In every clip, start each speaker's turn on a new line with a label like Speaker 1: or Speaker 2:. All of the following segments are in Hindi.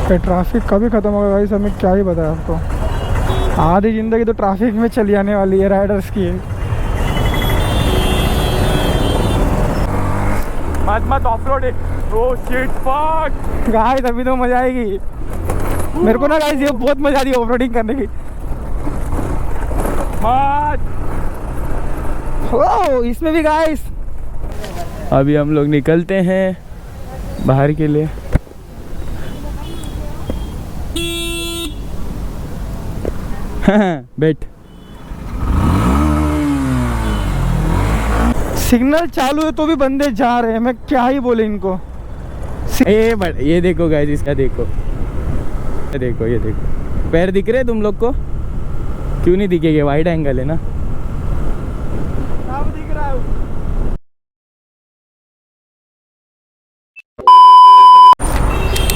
Speaker 1: ये ट्रैफिक कभी ख़त्म होगा गाइस, हमें क्या ही बताया आपको। आधी ज़िंदगी तो ट्रैफिक में चली आने वाली है राइडर्स की।
Speaker 2: मत off roading. Oh shit fuck
Speaker 1: guys अभी तो मजा आएगी मेरे को ना गाइस, ये बहुत मजा आ रही है ऑफ रोडिंग करने की। ओ इसमें भी गाइस
Speaker 2: अभी हम लोग निकलते हैं बाहर के लिए। बैठ।
Speaker 1: सिग्नल चालू है तो भी बंदे जा रहे हैं, मैं क्या ही बोले इनको।
Speaker 2: ये देखो गाइस, इसका देखो, ये देखो पैर दिख रहे तुम लोग को? क्यों नहीं दिखेंगे, वाइड एंगल है ना।
Speaker 1: अब दिख रहा है।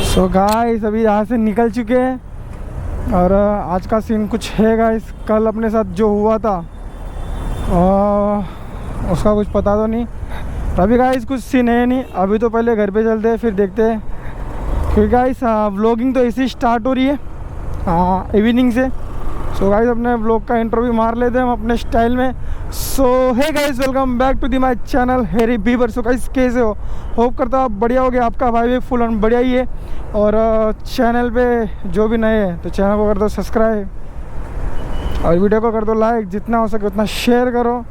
Speaker 1: सो गाइस अभी यहाँ से निकल चुके हैं और आज का सीन कुछ है गाइस। कल अपने साथ जो हुआ था उसका कुछ पता तो नहीं। अभी गाइस कुछ सीन है नहीं, अभी तो पहले घर पे चलते हैं फिर देखते हैं। क्योंकि गाइस व्लॉगिंग तो ऐसी स्टार्ट हो रही है इवनिंग से। सो गाइस अपने व्लॉग का इंट्रो भी मार लेते हैं हम अपने स्टाइल में। So hey guys welcome back to the my channel Harry Bieber. So guys कैसे हो, होप करता हूँ आप बढ़िया हो गया। आपका भाई भी फुल ऑन बढ़िया ही है। और चैनल पे जो भी नए हैं तो चैनल को कर दो सब्सक्राइब और वीडियो को कर दो लाइक, जितना हो सके उतना शेयर करो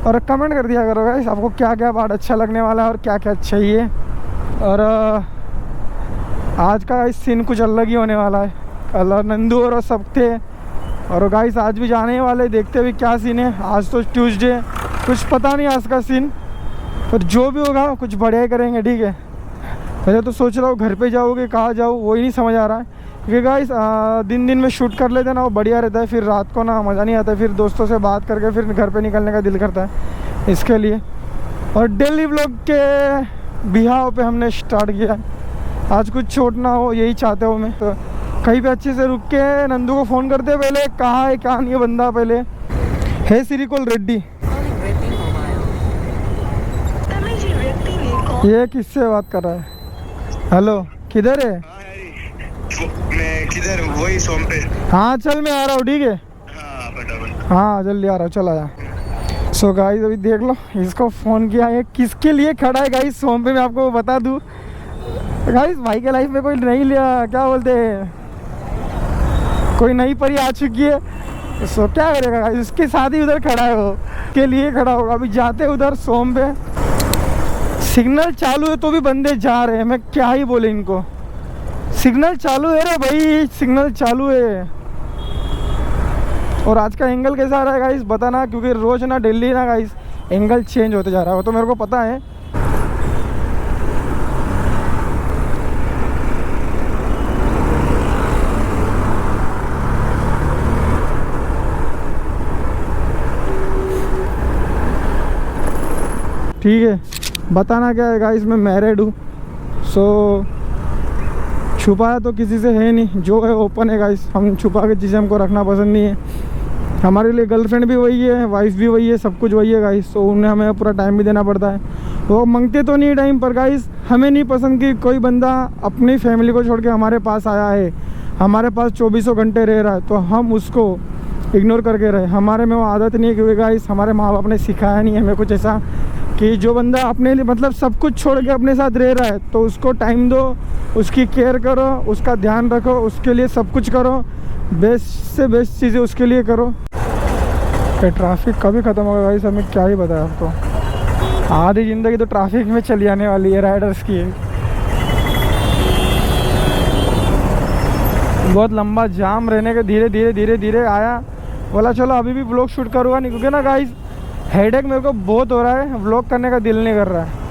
Speaker 1: और कमेंट कर दिया करो गाइस आपको क्या क्या पार्ट अच्छा लगने वाला है और क्या क्या चाहिए। और आज का इस सीन कुछ अलग ही होने वाला है। कल नंदू और सब थे और गाइस आज भी जाने वाले, देखते भी क्या सीन है। आज तो ट्यूसडे, कुछ पता नहीं आज का सीन, पर जो भी होगा कुछ बढ़िया ही करेंगे, ठीक है। वैसे तो सोच रहा हूँ घर पे जाओगे कहाँ जाऊँ वही नहीं समझ आ रहा है। क्योंकि गाइस दिन में शूट कर लेते हैं ना, वो बढ़िया रहता है। फिर रात को ना मज़ा नहीं आता, फिर दोस्तों से बात करके फिर घर पे निकलने का दिल करता है इसके लिए। और डेली व्लॉग के बिहाव पे हमने स्टार्ट किया। आज कुछ छोट ना हो यही चाहते हो मैं। तो कहीं पे अच्छे से रुक के नंदू को फ़ोन करते पहले, कहाँ है कहाँ नहीं है बंदा पहले। है सिरिकोल रेड्डी। ये किससे बात कर रहा है? हेलो किधर है?
Speaker 3: मैं किधर, वही सोम पे।
Speaker 1: हाँ चल मैं आ रहा हूँ, ठीक है। हाँ जल्दी आ रहा हूँ, चल आया। सो गाइस अभी देख लो, इसको फ़ोन किया है, किसके लिए खड़ा है गाइस सोम पे मैं आपको बता दूँ। गाइस भाई के लाइफ में कोई नहीं लिया, क्या बोलते हैं, कोई नई परी आ चुकी है। सो क्या करेगा गाइस, उसके साथ ही उधर खड़ा है, वो के लिए खड़ा होगा। अभी जाते उधर सोम पे। सिग्नल चालू है तो भी बंदे जा रहे हैं, मैं क्या ही बोले इनको। सिग्नल चालू है रे भाई, सिग्नल चालू है। और आज का एंगल कैसा आ रहा है गाइस बताना, क्योंकि रोज ना दिल्ली ना गाइस एंगल चेंज होते जा रहा है, वो तो मेरे को पता है। ठीक है, बताना क्या है गाइस, मैं मैरिड हूँ। सो छुपाया तो किसी से है नहीं, जो है ओपन है गाइस। हम छुपा के चीज़ें हमको रखना पसंद नहीं है। हमारे लिए गर्लफ्रेंड भी वही है, वाइफ भी वही है, सब कुछ वही है गाइस। तो उन्हें हमें पूरा टाइम भी देना पड़ता है। वो मांगते तो नहीं टाइम पर गाइस, हमें नहीं पसंद कि कोई बंदा अपनी फैमिली को छोड़ के हमारे पास आया है, हमारे पास 24 घंटे रह रहा है, तो हम उसको इग्नोर करके रहे। हमारे में वो आदत नहीं है, क्योंकि गाइस हमारे माँ बाप ने सिखाया नहीं हमें कुछ ऐसा कि जो बंदा अपने लिए मतलब सब कुछ छोड़ के अपने साथ रह रहा है तो उसको टाइम दो, उसकी केयर करो, उसका ध्यान रखो, उसके लिए सब कुछ करो, बेस्ट से बेस्ट चीज़ें उसके लिए करो। ये ट्रैफिक कभी ख़त्म होगा गाइस, हमें क्या ही बताया आपको। आधी ज़िंदगी तो ट्रैफिक में चली आने वाली है राइडर्स की। बहुत लंबा जाम रहने के धीरे धीरे आया, बोला चलो अभी भी व्लॉग शूट करूँगा नहीं, क्योंकि ना गाइस हेडेक मेरे को बहुत हो रहा है, व्लॉग करने का दिल नहीं कर रहा है।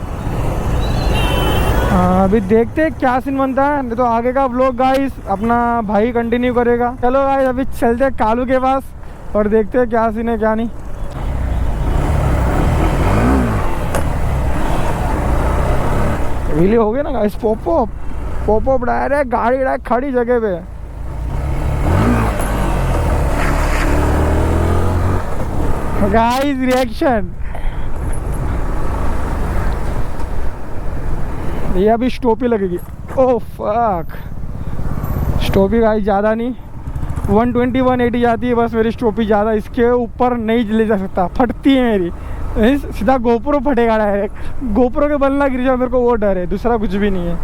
Speaker 1: अभी देखते हैं क्या सीन बनता है, नहीं तो आगे का व्लॉग गाइस अपना भाई कंटिन्यू करेगा। चलो गाइस अभी चलते हैं कालू के पास और देखते हैं क्या सीन है क्या नहीं। रिली हो गया ना गाइस, पॉपअप डायरेक्ट गाड़ी डायरेक्ट खड़ी जगह पे। गाइस रिएक्शन, ये अभी स्टॉप ही लगेगी। ओह फक, स्टॉपी गाइस ज़्यादा नहीं, 120 180 जाती है बस मेरी स्टॉपी, ज़्यादा इसके ऊपर नहीं ले जा सकता, फटती है मेरी, सीधा गोप्रो फटेगा डायरेक्ट, गोप्रो के बल्ला गिर जाए मेरे को वो डर है, दूसरा कुछ भी नहीं है।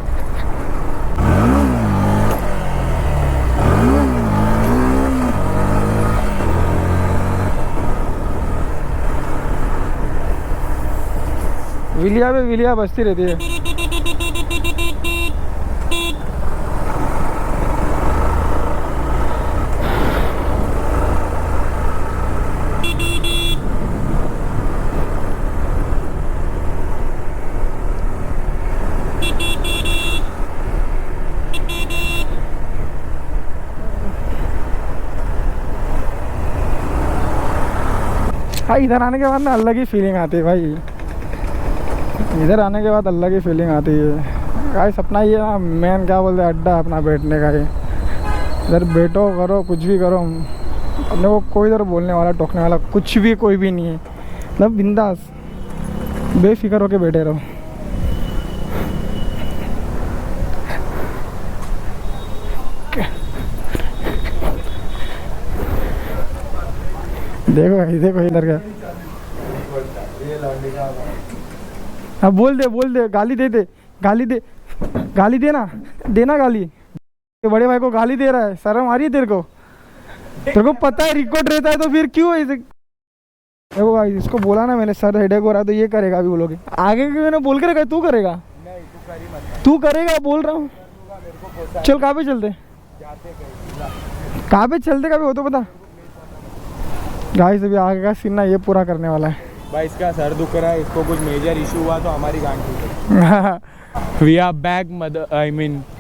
Speaker 1: विलिया पे विलिया बजती रहती है। हाँ, इधर आने के बाद ना अलग ही फीलिंग आती है भाई, इधर आने के बाद अलग ही फीलिंग आती है गाइस। अपना ये ना मेन क्या बोलते हैं अड्डा अपना बैठने का ही, इधर बैठो करो कुछ भी करो, अपने को कोई इधर बोलने वाला टोकने वाला कुछ भी कोई भी नहीं है, मतलब बिंदास बेफिक्र होके बैठे रहो। देखो इधर का, अब बोल दे गाली दे देना गाली, बड़े भाई को गाली दे रहा है, शर्म आ रही है तेरे को पता है रिकॉर्ड रहता है तो फिर क्यों ऐसे। देखो भाई इसको बोला ना मैंने सर हेडेक हो रहा है तो ये करेगा, अभी बोलोगे आगे के मैंने बोल कर तू करेगा, तू करेगा बोल रहा हूँ। चल कहाँ पे चलते, कहाँ पे चलते कभी हो तो बता। गाइस अभी आगे का सीन ना ये पूरा करने वाला है
Speaker 2: भाई, इसका सर दुख रहा है, इसको कुछ मेजर इशू हुआ तो हमारी गांड टूट। We are back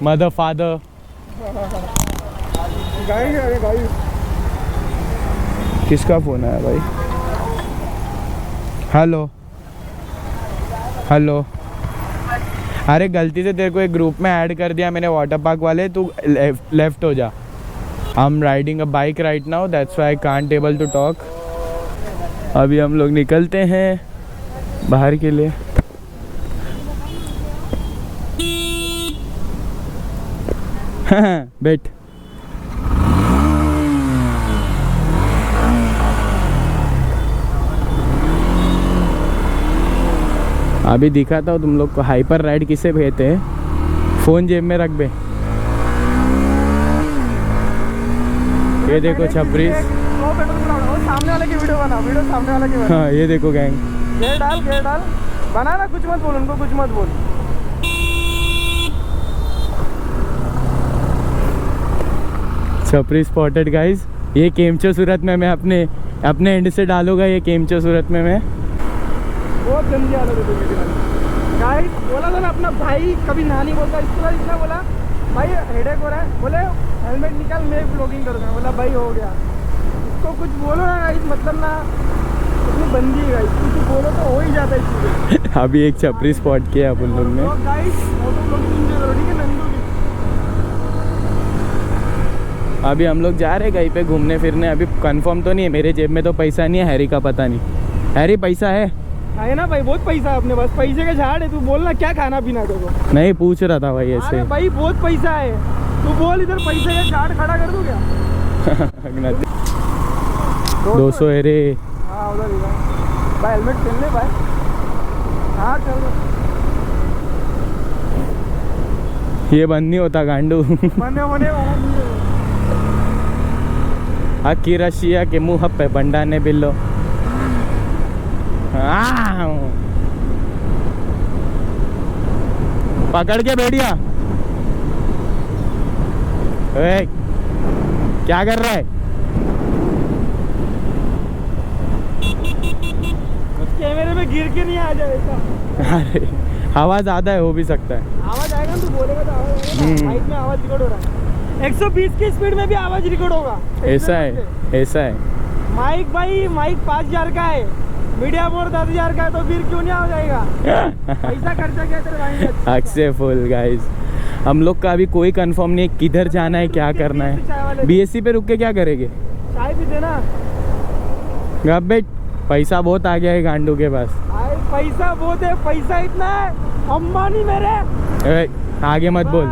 Speaker 2: mother father. किसका फोन है भाई? हेलो अरे गलती से तेरे को एक ग्रुप में ऐड कर दिया मैंने वाटर पार्क वाले, तू लेफ्ट हो जा। I am riding a bike right now, that's why I can't able to talk. अभी हम लोग निकलते हैं बाहर के लिए। बैठ। अभी दिखाता हूँ तुम लोग को हाइपर राइड किसे भेजते हैं। फ़ोन जेब में रख बे। ये देखो छपरीस,
Speaker 1: सामने वाले की वीडियो बना, वीडियो सामने वाले की बना।
Speaker 2: हाँ ये देखो गैंग,
Speaker 1: घेर डाल बना ना, कुछ मत बोल उनको, कुछ मत बोल।
Speaker 2: छपरी स्पॉटेड गाइस। ये केमचो सूरत में मैं अपने एंड से डालूंगा, ये केमचो सूरत में मैं।
Speaker 1: बहुत गंदी हालत है मेरी गाइस। बोला था ना अपना भाई कभी नानी बोलता, इसके बाद इतना बोला भाई हेडेक हो रहा है, बोले हेलमेट निकाल मैं ब्लॉगिंग करूँगा, बोला भाई हो गया। इसको कुछ बोलो ना गाइस, मतलब ना इतनी बंदी है गाइस, कुछ बोलो तो हो ही जाता है चीज़ें।
Speaker 2: अभी एक छपरी स्पॉट किया अपन लोग ने
Speaker 1: गाइस, मोटो ब्लॉगिंग एंजॉय करो ठीक है नंदू की।
Speaker 2: अभी हम लोग जा रहे हैं कहीं पे घूमने फिरने। अभी कंफर्म तो नहीं है, मेरे जेब में तो पैसा नहीं है, हैरी का पता नहीं। हैरी पैसा है
Speaker 1: ना भाई, बहुत पैसा है अपने पास, पैसे के झाड़ है। तू बोलना क्या खाना पीना देखो।
Speaker 2: नहीं पूछ रहा था भाई ऐसे।
Speaker 1: अरे भाई बहुत पैसा है, तू बोल इधर पैसे के झाड़ खड़ा कर दूं क्या?
Speaker 2: 200 है रे।
Speaker 1: हाँ उधर भाई, हेलमेट पहन ले भाई। हाँ चल
Speaker 2: ये बंद नहीं होता गांडू।
Speaker 1: बने वाला नहीं है।
Speaker 2: अक्की रशिया के मुँह पे बंडा ने बिल्लो। पकड़ के बैठिया। क्या कर रहा है?
Speaker 1: कुछ कैमरे में गिर के नहीं आ जाएगा।
Speaker 2: अरे आवाज ज्यादा है, हो भी सकता है।
Speaker 1: आवाज आएगा ना, तू बोलेगा तो आवाज आएगा। माइक में आवाज रिकॉर्ड हो रहा है, 120 की स्पीड में भी आवाज रिकॉर्ड होगा।
Speaker 2: ऐसा है, ऐसा है।
Speaker 1: माइक भाई, माइक 5000 का है, मीडिया बोर्ड 10,000 का है, तो फिर क्यों नहीं आ जाएगा? पैसा खर्चा क्या तेरे भाई?
Speaker 2: अक्से फुल गाइस। हम लोग का अभी कोई कंफर्म नहीं है किधर जाना है, क्या करना है। बीएससी पे रुक के क्या करेंगे?
Speaker 1: चाय पीते ना।
Speaker 2: अब बेट पैसा बहुत आ गया है गांडू के पास।
Speaker 1: पैसा बहुत है, पैसा इतना है अंबानी मेरे।
Speaker 2: आगे मत बोल,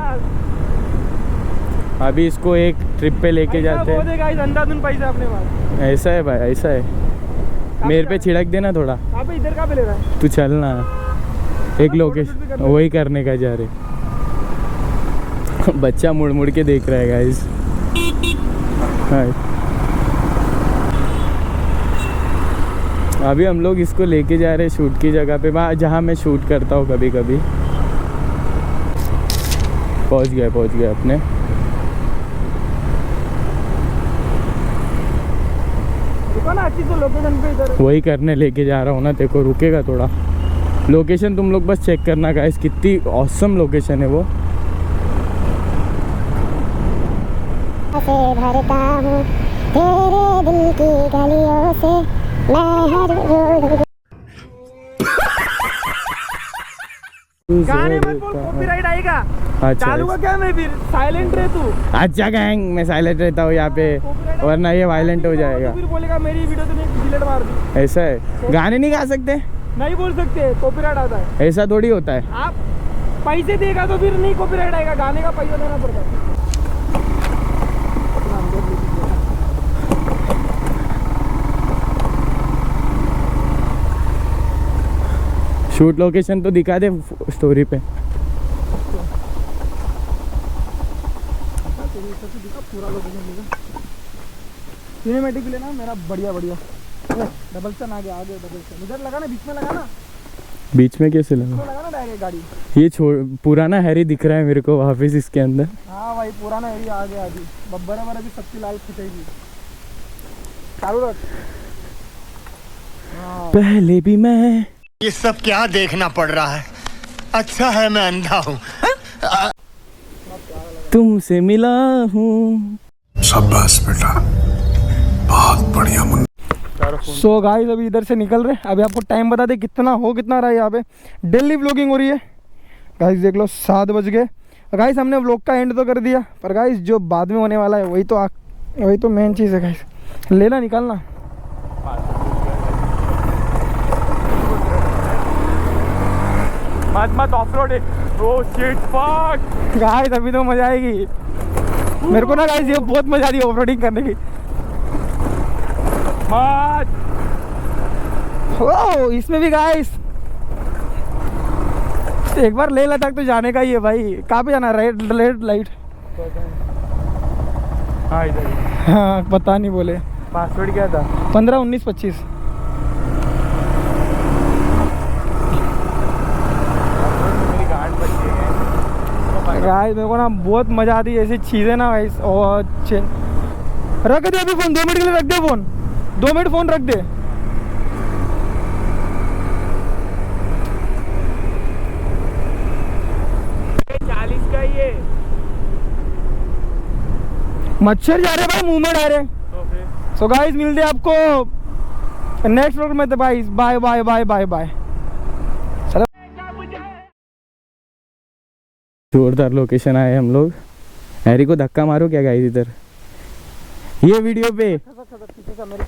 Speaker 2: अभी इसको एक ट्रिप पे लेके जाते हैं।
Speaker 1: गाइस अंधाधुन पैसे अपने पास।
Speaker 2: ऐसा है भाई, ऐसा है। मेरे पे छिड़क देना थोड़ा।
Speaker 1: अबे इधर कहाँ पे ले रहा है?
Speaker 2: तू चलना, एक लोकेशन वही करने का जा रहे। बच्चा मुड़ मुड़ के देख रहा है गाइस। अभी हम लोग इसको लेके जा रहे हैं शूट की जगह पे, वहाँ जहाँ मैं शूट करता हूँ कभी कभी। पहुँच गया अपने।
Speaker 1: देखो ना अच्छी तो लोकेशन पे इधर।
Speaker 2: वही करने लेके जा रहा हूँ ना, देखो रुकेगा थोड़ा। लोकेशन तुम लोग बस चेक करना गाइस, कितनी ऑसम लोकेशन है वो।
Speaker 4: भरता हूँ तेरे दिल की गलियों से मैं हर रोज।
Speaker 1: गाने मत बोल, कॉपीराइट आएगा।
Speaker 2: अच्छा
Speaker 1: चालू का क्या? मैं फिर साइलेंट रहे तू।
Speaker 2: अच्छा गैंग, मैं साइलेंट रहता हूँ यहाँ पे, वरना ये वायलेंट हो जाएगा।
Speaker 1: फिर बोलेगा मेरी वीडियो तो नहीं, डिलीट मार दी।
Speaker 2: ऐसा है, गाने नहीं गा सकते?
Speaker 1: नहीं बोल सकते, कॉपीराइट आता है।
Speaker 2: ऐसा थोड़ी होता है।
Speaker 1: आप पैसे देगा तो फिर नहीं कॉपीराइट आएगा, गाने का पैसा देना पड़ता है।
Speaker 2: शूट लोकेशन तो दिखा दे स्टोरी पे।
Speaker 1: पूरा लोकेशन सिनेमैटिक लेना मेरा, बढ़िया डबल सन आ गया, आगे डबल सन इधर लगा ना, बीच में लगा ना।
Speaker 2: बीच में कैसे लगा?
Speaker 1: लगा ना डायरेक्ट गाड़ी।
Speaker 2: ये पुराना हैरी दिख रहा है मेरे को वापिस इसके अंदर।
Speaker 1: हाँ भाई पुराना एरिया आ गया अभी। बब्बर अभी सबकी लाल खिंचेगी। चालू रख।
Speaker 2: पहले भी मैं
Speaker 5: ये सब क्या देखना पड़ रहा है? अच्छा है मैं अंधा हूँ।
Speaker 2: तुमसे मिला हूँ।
Speaker 6: शाबाश बेटा, बहुत बढ़िया मुन्ना।
Speaker 1: सो गाइस अभी इधर से निकल रहे। अभी आपको टाइम बता दे कितना रहा है यहाँ पे। डेली व्लॉगिंग हो रही है गाइस, देख लो 7 बज गए। गाइस हमने व्लॉग का एंड तो कर दिया, पर गाइस जो बाद में होने वाला है वही तो मेन चीज़ है गाइस। लेना निकालना।
Speaker 2: मत of road. Oh shit fuck
Speaker 1: guys अभी तो मजा आएगी मेरे को ना गाइस, ये बहुत मजा आ रही है ऑफ रोडिंग करने की। ओ इसमें भी गाइस एक बार लेह लद्दाख तो जाने का ही है भाई। कहाँ पे जाना? Red light.
Speaker 2: हाँ इधर।
Speaker 1: हाँ पता नहीं बोले।
Speaker 2: पासवर्ड क्या था?
Speaker 1: 15 19 25। गाइस मेरे को ना बहुत मजा आती है ऐसी चीज़ें ना गाइस। और रख दे अभी फ़ोन, 2 मिनट के लिए रख दे फ़ोन। 2 मिनट फ़ोन रख दे। मच्छर जा रहे भाई मुंह में डायरेक्ट। सो गाइस मिलते हैं आपको नेक्स्ट व्लॉग में। तो भाई bye bye bye bye bye.
Speaker 2: जोरदार लोकेशन आए हम लोग। हैरी को धक्का मारो क्या गाइस इधर ये वीडियो पे?
Speaker 1: मेरे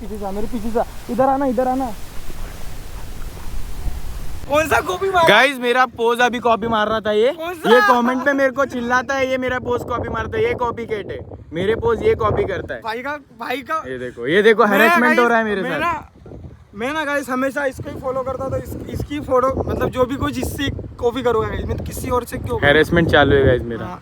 Speaker 1: पीछे सा इधर आना। कौन सा कॉपी मार?
Speaker 2: गाइस मेरा पोज अभी कॉपी मार रहा था ये कमेंट पे मेरे को चिल्लाता है ये मेरा पोज कॉपी मारता है। ये कॉपी कैट है, मेरे पोज ये कॉपी करता है।
Speaker 1: भाई का
Speaker 2: ये देखो हैरेसमेंट हो रहा है मेरे साथ।
Speaker 1: मैं ना गाइस हमेशा इसको ही फॉलो करता था। इसकी फोटो मतलब जो भी कुछ इससे कॉपी करूँगा गाइस, मैं तो किसी और से क्यों?
Speaker 2: हैरेसमेंट चालू है गाइस मेरा।
Speaker 1: हाँ।